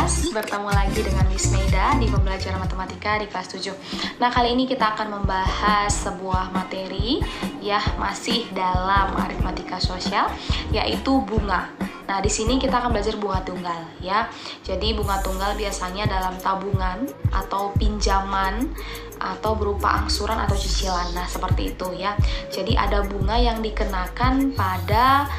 kelas, bertemu lagi dengan Miss Meida di pembelajaran matematika di kelas 7. Nah, kali ini kita akan membahas sebuah materi ya masih dalam aritmatika sosial, yaitu bunga. Nah, di sini kita akan belajar bunga tunggal ya. Jadi bunga tunggal biasanya dalam tabungan atau pinjaman atau berupa angsuran atau cicilan. Nah, seperti itu ya. Jadi ada bunga yang dikenakan pada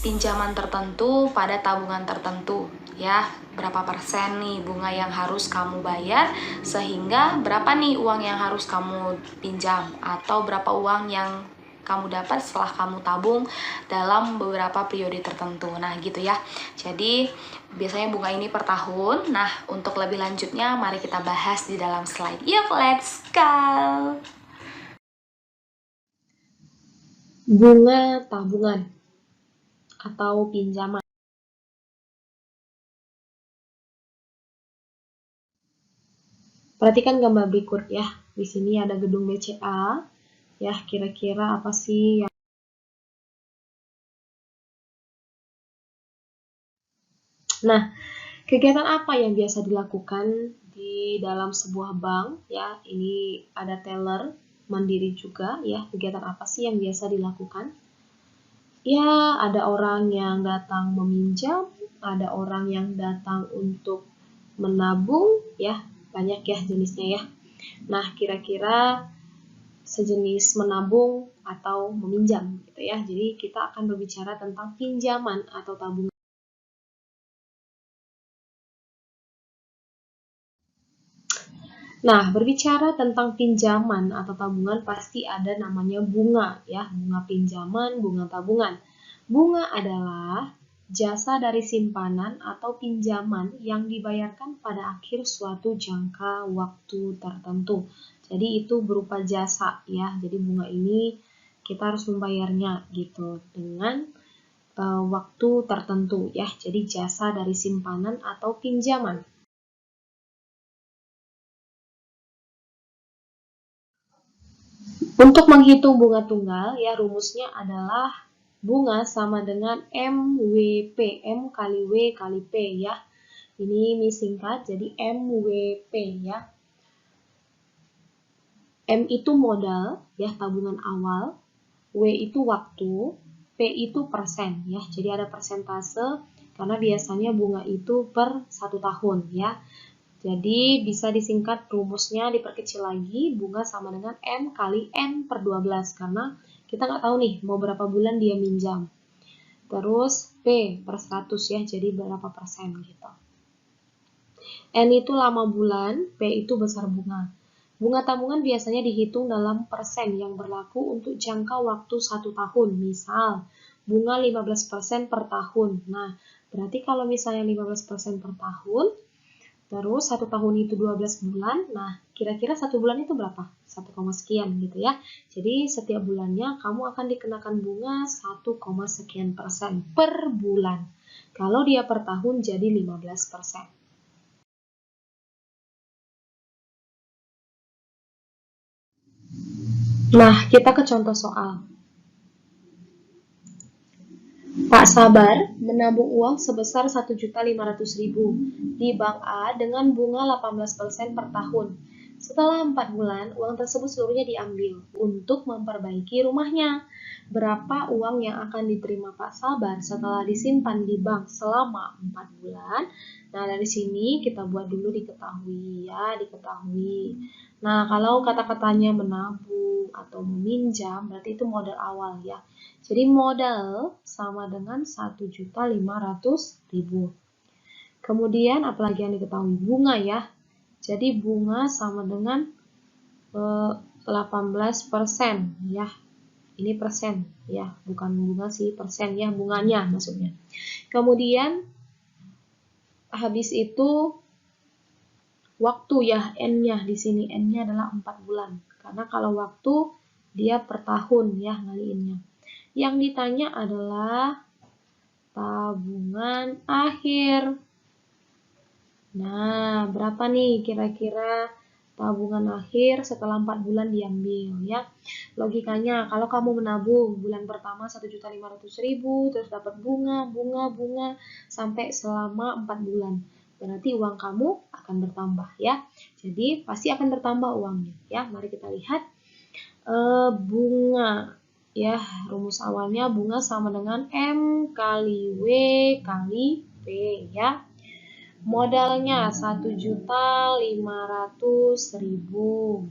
pinjaman tertentu pada tabungan tertentu ya, berapa persen nih bunga yang harus kamu bayar, sehingga berapa nih uang yang harus kamu pinjam, atau berapa uang yang kamu dapat setelah kamu tabung dalam beberapa periode tertentu. Nah gitu ya, jadi biasanya bunga ini per tahun. Nah untuk lebih lanjutnya mari kita bahas di dalam slide. Yuk let's go. Bunga tabungan atau pinjaman. Perhatikan gambar berikut ya. Di sini ada gedung BCA. Ya, kira-kira apa sih yang Nah, kegiatan apa yang biasa dilakukan di dalam sebuah bank ya? Ini ada teller mandiri juga ya. Kegiatan apa sih yang biasa dilakukan? Ya, ada orang yang datang meminjam, ada orang yang datang untuk menabung ya. Banyak ya jenisnya ya. Nah, kira-kira sejenis menabung atau meminjam gitu ya. Jadi kita akan berbicara tentang pinjaman atau tabungan. Nah, berbicara tentang pinjaman atau tabungan pasti ada namanya bunga ya, bunga pinjaman, bunga tabungan. Bunga adalah jasa dari simpanan atau pinjaman yang dibayarkan pada akhir suatu jangka waktu tertentu. Jadi itu berupa jasa ya. Jadi bunga ini kita harus membayarnya gitu dengan waktu tertentu ya. Jadi jasa dari simpanan atau pinjaman. Untuk menghitung bunga tunggal, ya rumusnya adalah bunga sama dengan MWP, M kali W kali P ya. Ini singkat, jadi MWP ya. M itu modal, ya tabungan awal. W itu waktu, P itu persen ya. Jadi ada persentase, karena biasanya bunga itu per 1 tahun ya. Jadi bisa disingkat rumusnya diperkecil lagi, bunga sama dengan M kali N per 12, karena kita nggak tahu nih mau berapa bulan dia minjam. Terus P per 100 ya, jadi berapa persen gitu. N itu lama bulan, P itu besar bunga. Bunga tabungan biasanya dihitung dalam persen yang berlaku untuk jangka waktu 1 tahun. Misal, bunga 15% per tahun. Nah, berarti kalau misalnya 15% per tahun, terus 1 tahun itu 12 bulan, nah kira-kira 1 bulan itu berapa? 1, sekian gitu ya. Jadi setiap bulannya kamu akan dikenakan bunga 1, sekian persen per bulan. Kalau dia per tahun jadi 15%. Nah, kita ke contoh soal. Pak Sabar menabung uang sebesar 1.500.000 di Bank A dengan bunga 18% per tahun. Setelah 4 bulan, uang tersebut seluruhnya diambil untuk memperbaiki rumahnya. Berapa uang yang akan diterima Pak Sabar setelah disimpan di bank selama 4 bulan? Nah, dari sini kita buat dulu diketahui ya, diketahui. Nah, kalau kata-katanya menabung atau meminjam, berarti itu modal awal ya. Jadi modal sama dengan 1.500.000. Kemudian apalagi yang diketahui? Bunga ya. Jadi bunga sama dengan 18% ya. Ini persen ya, bukan bunga sih, persen ya, bunganya maksudnya. Kemudian habis itu waktu ya, N-nya di sini, N-nya adalah 4 bulan. Karena kalau waktu dia per tahun ya ngaliinnya. Yang ditanya adalah tabungan akhir. Nah, berapa nih kira-kira tabungan akhir setelah 4 bulan diambil ya? Logikanya, kalau kamu menabung bulan pertama 1.500.000, terus dapat bunga sampai selama 4 bulan. berarti uang kamu akan bertambah ya. Jadi pasti akan bertambah uangnya ya. Mari kita lihat bunga ya. Rumus awalnya bunga sama dengan M kali W kali P ya. Modalnya 1.500.000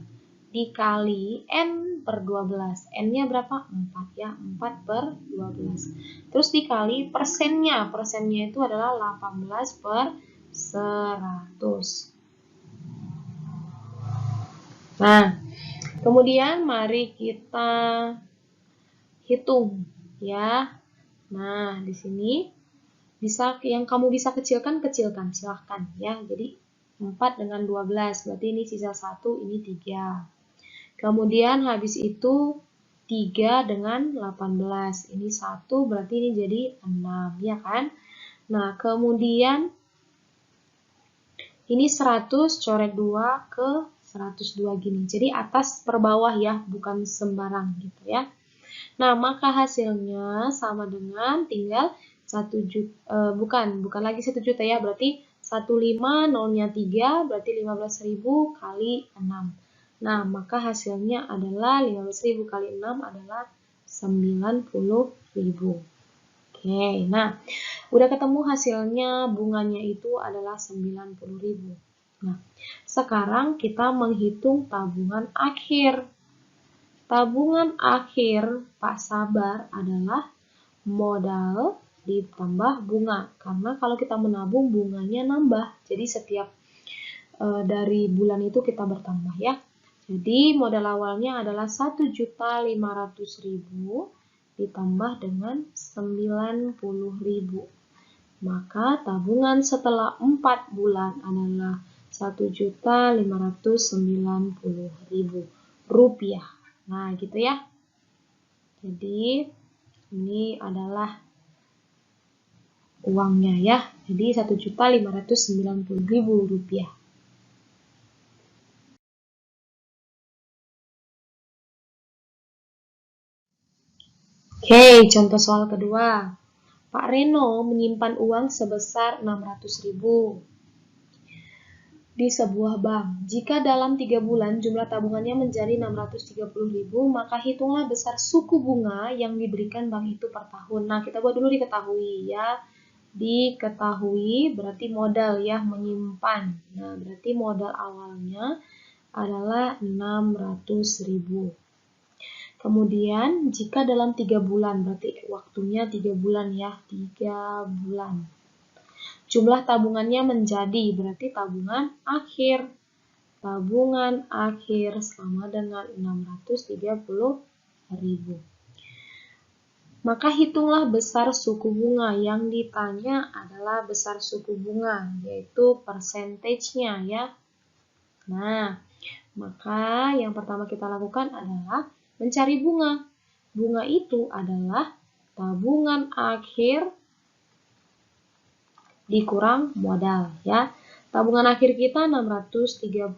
dikali N per 12. N-nya berapa? 4 ya. 4 per 12. Terus dikali persennya. Persennya itu adalah 18 per 100. Nah, kemudian mari kita hitung ya. Nah, di sini yang kamu bisa kecilkan silahkan ya. Jadi 4 dengan 12 berarti ini sisa 1, ini 3. Kemudian habis itu 3 dengan 18, ini 1 berarti ini jadi 6 ya kan. Nah kemudian ini 100 coret 2 ke 102 gini, jadi atas per bawah ya, bukan sembarang gitu ya. Nah maka hasilnya sama dengan tinggal 1 juta, bukan lagi 1 juta ya, berarti 15 nolnya 3 berarti 15.000 kali 6. Nah, maka hasilnya adalah 15.000 kali 6 adalah 90.000. Oke, nah udah ketemu hasilnya, bunganya itu adalah 90.000. Nah, sekarang kita menghitung tabungan akhir. Tabungan akhir Pak Sabar adalah modal ditambah bunga. Karena kalau kita menabung bunganya nambah. Jadi setiap dari bulan itu kita bertambah ya. Jadi modal awalnya adalah 1.500.000 ditambah dengan 90.000. Maka tabungan setelah 4 bulan adalah 1.590.000 rupiah. Nah gitu ya. Jadi ini adalah uangnya ya. Jadi 1.590.000 rupiah. Oke, contoh soal kedua. Pak Reno menyimpan uang sebesar 600.000 di sebuah bank. Jika dalam 3 bulan jumlah tabungannya menjadi 630.000, maka hitunglah besar suku bunga yang diberikan bank itu per tahun. Nah, kita buat dulu diketahui ya. Diketahui berarti modal ya, menyimpan. Nah, berarti modal awalnya adalah 600.000. Kemudian jika dalam 3 bulan, berarti waktunya 3 bulan ya, 3 bulan. Jumlah tabungannya menjadi, berarti tabungan akhir. Tabungan akhir sama dengan 630.000. Maka hitunglah besar suku bunga. Yang ditanya adalah besar suku bunga, yaitu persentasenya ya. Nah, maka yang pertama kita lakukan adalah mencari bunga. Bunga itu adalah tabungan akhir dikurang modal ya. Tabungan akhir kita 630.000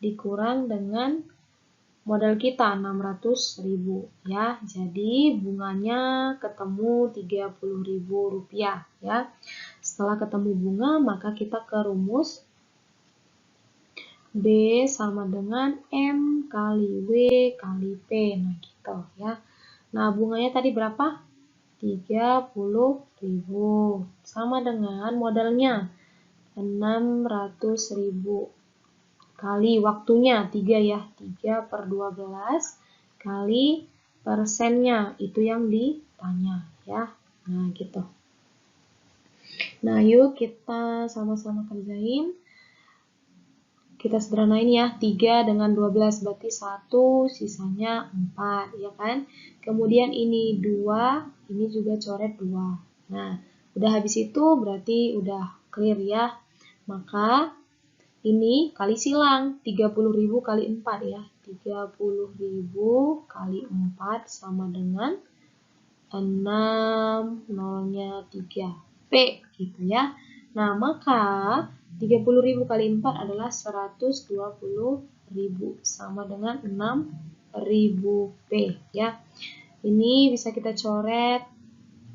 dikurang dengan modal kita 600.000 ya. Jadi bunganya ketemu 30.000 rupiah ya. Setelah ketemu bunga maka kita ke rumus B sama dengan M kali W kali P. Nah gitu ya. Nah bunganya tadi berapa? 30.000 sama dengan modalnya 600.000 kali waktunya 3 ya, 3 per 12 kali persennya, itu yang ditanya ya. Nah gitu. Nah yuk kita sama-sama kerjain. Kita sederhanain ya, 3 dengan 12 berarti 1, sisanya 4 ya kan. Kemudian ini 2, ini juga coret 2. Nah udah habis itu berarti udah clear ya. Maka ini kali silang, 30.000 kali 4 ya. 30.000 kali 4 sama dengan 6, nolnya 3, P gitu ya. Nah maka 30.000 kali 4 adalah 120.000 sama dengan 6.000 P ya. Ini bisa kita coret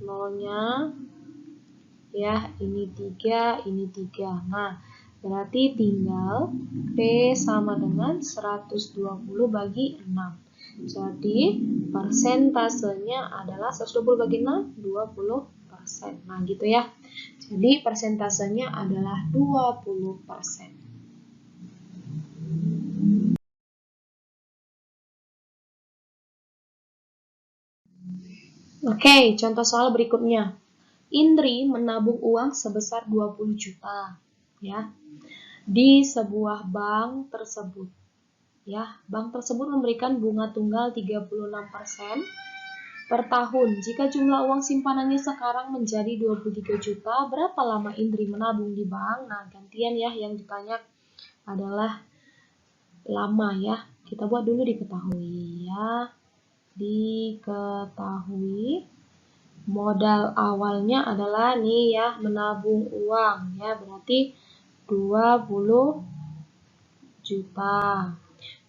nolnya ya, ini 3, ini 3. Nah, berarti tinggal P sama dengan 120 bagi 6. Jadi, persentasenya adalah 120 bagi 6, 20%. Nah, gitu ya. Jadi, persentasenya adalah 20%. Oke, contoh soal berikutnya. Indri menabung uang sebesar 20 juta, ya, di sebuah bank tersebut. Ya, bank tersebut memberikan bunga tunggal 36% per tahun. Jika jumlah uang simpanannya sekarang menjadi 23 juta, berapa lama Indri menabung di bank? Nah, gantian ya, yang ditanya adalah lama ya. Kita buat dulu diketahui ya. Diketahui modal awalnya adalah nih ya, menabung uang ya, berarti 20 juta.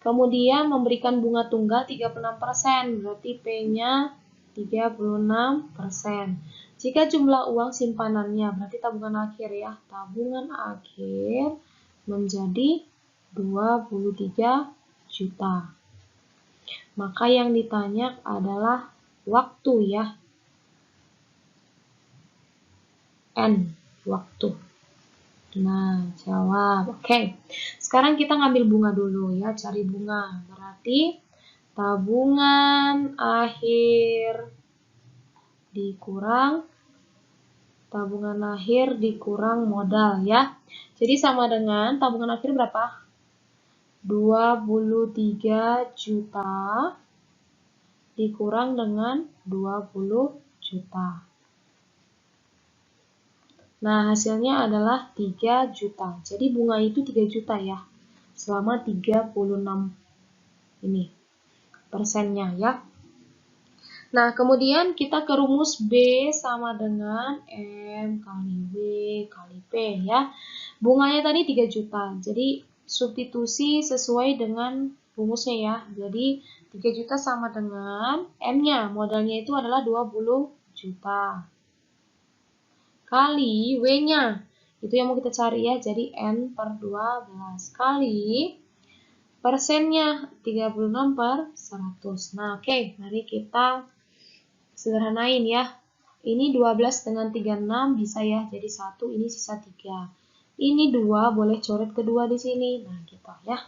Kemudian memberikan bunga tunggal 36%, berarti P-nya 36%. Jika jumlah uang simpanannya, berarti tabungan akhir ya, tabungan akhir menjadi 23 juta. Maka yang ditanya adalah waktu ya, N, waktu. Nah, jawab. Oke. Sekarang kita ngambil bunga dulu ya, cari bunga. Berarti tabungan akhir dikurang modal ya. Jadi sama dengan tabungan akhir berapa? 23 juta dikurang dengan 20 juta. Nah, hasilnya adalah 3 juta. Jadi bunga itu 3 juta ya. Selama 36 ini persennya ya. Nah, kemudian kita ke rumus B sama dengan M kali W kali P ya. Bunganya tadi 3 juta. Jadi substitusi sesuai dengan rumusnya ya. Jadi 3 juta sama dengan M-nya. Modalnya itu adalah 20 juta. Kali W-nya. Itu yang mau kita cari ya. Jadi N per 12. Kali persennya 36 per 100. Nah, oke. Mari kita sederhanain ya. Ini 12 dengan 36 bisa ya. Jadi 1, ini sisa 3. Ini 2, boleh coret kedua di sini. Nah, gitu ya.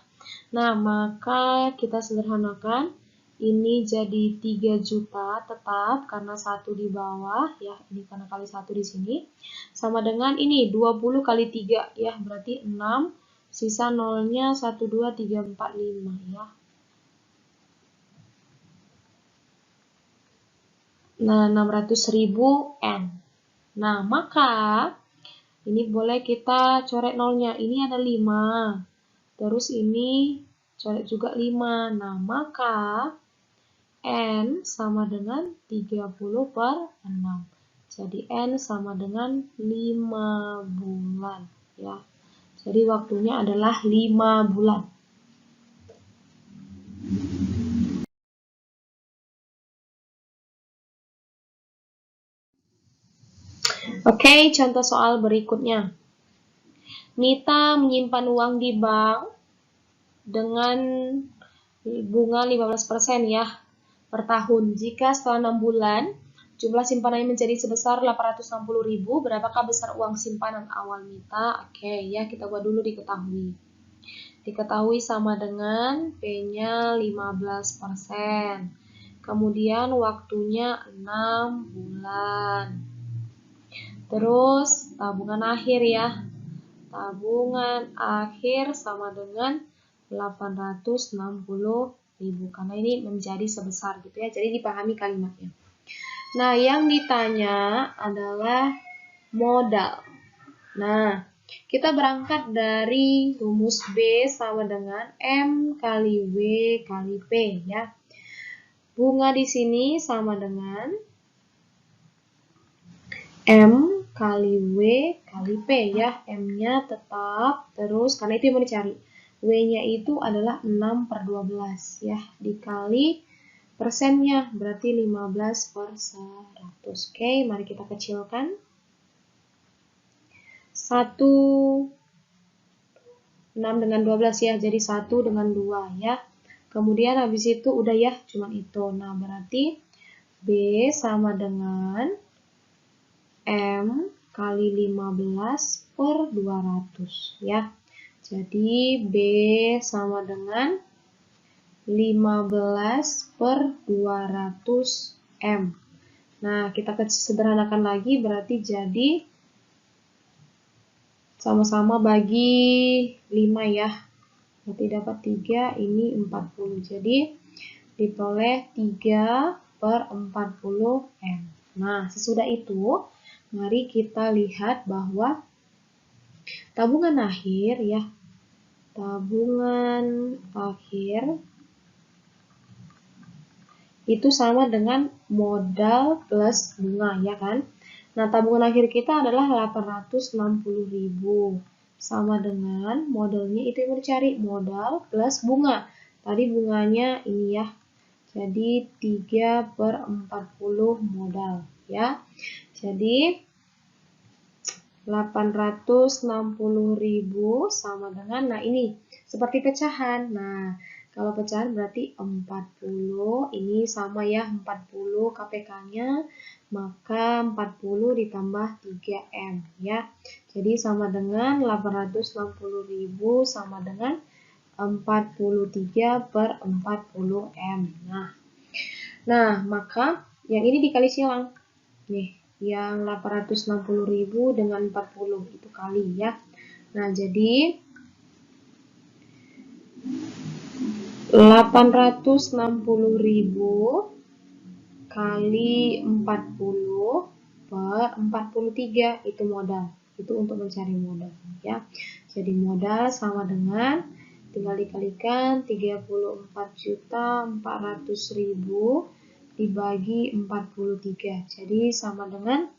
Nah, maka kita sederhanakan. Ini jadi 3 juta tetap karena 1 di bawah ya. Ini karena kali 1 di sini. Sama dengan ini 20 kali 3 ya. Berarti 6. Sisa nolnya 1, 2, 3, 4, 5 ya. Nah, 600.000 N. Nah, maka ini boleh kita coret nolnya. Ini ada 5. Terus ini coret juga 5. Nah, maka N sama dengan 30 per 6. Jadi N sama dengan 5 bulan. Ya. Jadi waktunya adalah 5 bulan. Oke, contoh soal berikutnya. Nita menyimpan uang di bank dengan bunga 15% ya per tahun. Jika setelah 6 bulan jumlah simpanannya menjadi sebesar 860.000, berapakah besar uang simpanan awal Nita? Oke, ya kita buat dulu diketahui. Diketahui sama dengan P-nya 15%. Kemudian waktunya 6 bulan. Terus tabungan akhir ya. Tabungan akhir sama dengan 860.000 karena ini menjadi sebesar gitu ya. Jadi dipahami kalimatnya. Nah, yang ditanya adalah modal. Nah, kita berangkat dari rumus B sama dengan M kali W kali P ya. Bunga di sini sama dengan M kali W kali P ya. M-nya tetap terus karena itu yang mau dicari. W-nya itu adalah 6 per 12 ya. Dikali persennya berarti 15 per 100. Oke, mari kita kecilkan. 6 dengan 12 ya, jadi 1 dengan 2 ya. Kemudian habis itu udah ya, cuman itu. Nah, berarti B sama dengan M kali 15 per 200 ya. Jadi B sama dengan 15 per 200 M. Nah, kita sederhanakan lagi, berarti jadi sama-sama bagi 5 ya. Berarti dapat 3, ini 40. Jadi diperoleh 3 per 40 M. Nah, sesudah itu, mari kita lihat bahwa tabungan akhir ya, tabungan akhir itu sama dengan modal plus bunga ya kan. Nah, tabungan akhir kita adalah 860.000 sama dengan modalnya itu yang mau dicari, modal plus bunga. Tadi bunganya ini ya. Jadi 3 per 40 modal ya. Jadi 860.000 sama dengan, nah ini seperti pecahan. Nah, kalau pecahan berarti 40, ini sama ya 40 KPK-nya, maka 40 ditambah 3M ya. Jadi sama dengan 860.000 sama dengan 43 per 40M. Nah, maka yang ini dikali silang. Nih, yang 860.000 dengan 40 itu kali ya. Nah, jadi 860.000 kali 40 per 43 itu modal. Itu untuk mencari modal ya. Jadi modal sama dengan, tinggal dikalikan 34.400.000 dibagi 43. Jadi sama dengan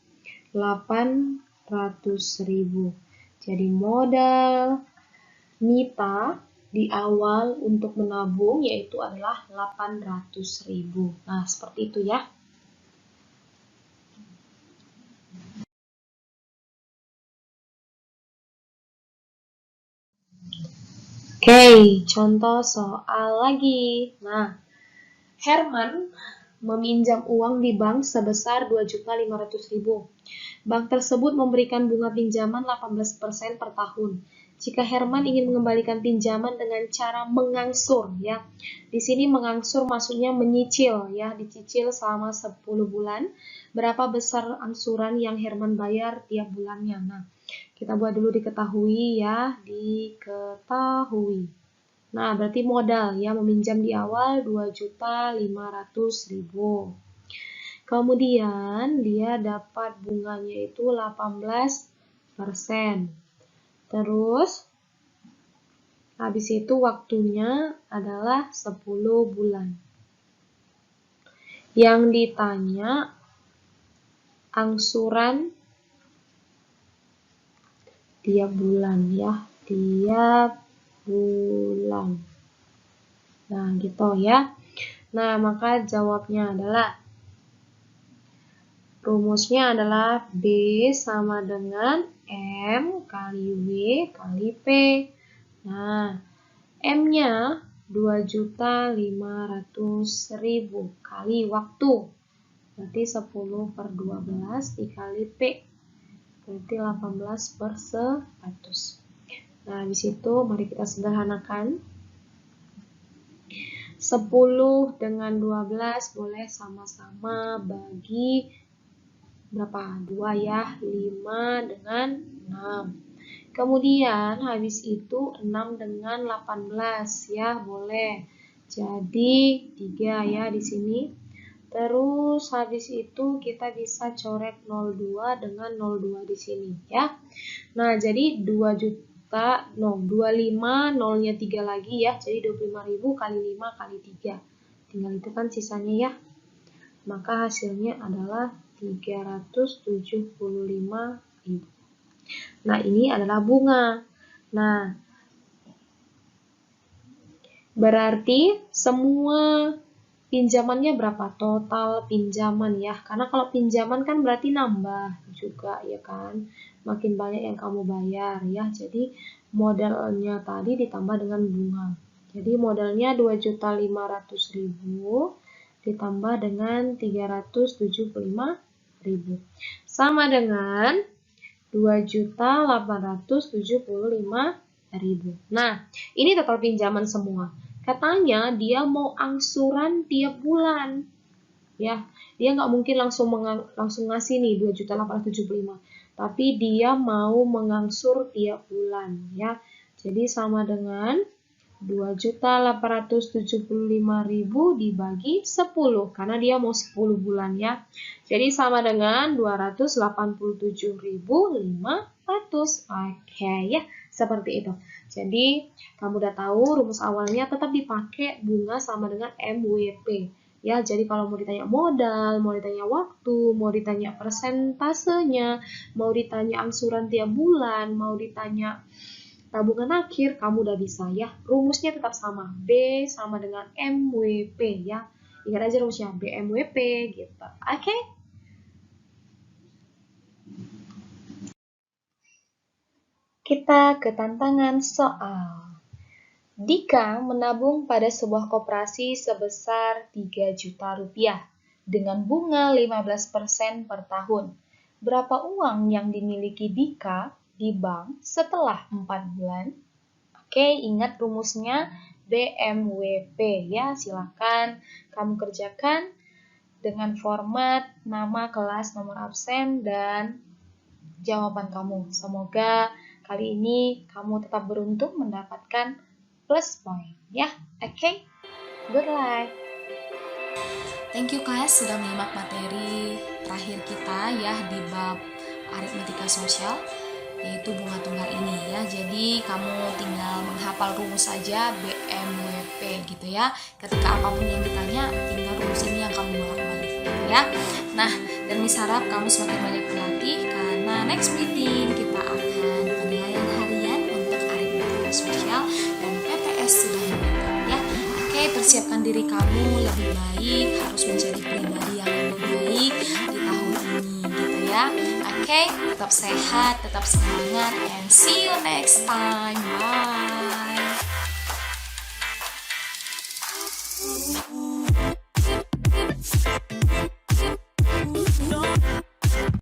800.000. Jadi modal Nita di awal untuk menabung yaitu adalah 800.000. Nah, seperti itu ya. Oke, contoh soal lagi. Nah, Herman meminjam uang di bank sebesar 2.500.000. Bank tersebut memberikan bunga pinjaman 18% per tahun. Jika Herman ingin mengembalikan pinjaman dengan cara mengangsur ya. Di sini mengangsur maksudnya menyicil ya, dicicil selama 10 bulan. Berapa besar angsuran yang Herman bayar tiap bulannya. Nah, kita buat dulu diketahui ya, diketahui. Nah, berarti modal ya, meminjam di awal 2.500.000. Kemudian dia dapat bunganya itu 18%. Terus habis itu waktunya adalah 10 bulan. Yang ditanya angsuran tiap bulan ya, tiap bulan. Nah, gitu ya. Nah, maka jawabnya adalah, rumusnya adalah B sama dengan M kali W kali P. Nah, M-nya 2.500.000 kali waktu. Berarti 10 per 12 dikali P. Berarti 18 per 100. Nah, habis itu mari kita sederhanakan. 10 dengan 12 boleh sama-sama bagi berapa? 2 ya, 5 dengan 6. Kemudian habis itu 6 dengan 18 ya, boleh. Jadi 3 ya di sini. Terus habis itu kita bisa coret 02 dengan 02 di sini ya. Nah, jadi 25 nolnya 3 lagi ya. Jadi 25.000 kali 5 kali 3. Tinggal itu kan sisanya ya. Maka hasilnya adalah 375.000. Nah, ini adalah bunga. Nah, berarti semua pinjamannya berapa? Total pinjaman ya. Karena kalau pinjaman kan berarti nambah juga ya kan. makin banyak yang kamu bayar ya. Jadi modalnya tadi ditambah dengan bunga. Jadi modalnya 2.500.000 ditambah dengan 375.000 sama dengan 2.875.000. Nah, ini total pinjaman semua. Katanya dia mau angsuran tiap bulan. Ya, dia nggak mungkin langsung ngasih nih 2.875, tapi dia mau mengangsur tiap bulan ya. Jadi sama dengan 2.875.000 dibagi 10 karena dia mau 10 bulan ya. Jadi sama dengan 287.500. Oke ya, seperti itu. Jadi kamu udah tahu rumus awalnya tetap dipakai bunga sama dengan MWP. Ya, jadi kalau mau ditanya modal, mau ditanya waktu, mau ditanya persentasenya, mau ditanya angsuran tiap bulan, mau ditanya tabungan akhir, kamu udah bisa ya. Rumusnya tetap sama, B sama dengan MWP ya. Ingat aja rumusnya B MWP gitu. Oke? Kita ke tantangan soal. Dika menabung pada sebuah koperasi sebesar 3 juta rupiah dengan bunga 15% per tahun. Berapa uang yang dimiliki Dika di bank setelah 4 bulan? Oke, ingat rumusnya BMWP ya. Silakan kamu kerjakan dengan format nama, kelas, nomor absen, dan jawaban kamu. Semoga kali ini kamu tetap beruntung mendapatkan plus point ya. Oke, good luck. Thank you guys sudah menyimak materi terakhir kita ya di bab aritmatika sosial, yaitu bunga tunggal ini ya. Jadi kamu tinggal menghafal rumus saja BMWP gitu ya. Ketika apapun yang ditanya, tinggal rumus ini yang kamu bolak-balik gitu ya. Nah, dan Miss harap kamu semakin banyak berlatih karena next meeting kita akan penilaian harian untuk aritmatika sosial dan PTS sudah mendatang ya. Oke, persiapkan diri kamu lebih baik, harus menjadi pribadi yang lebih baik di tahun ini gitu ya. Oke, tetap sehat, tetap semangat, and see you next time. Bye.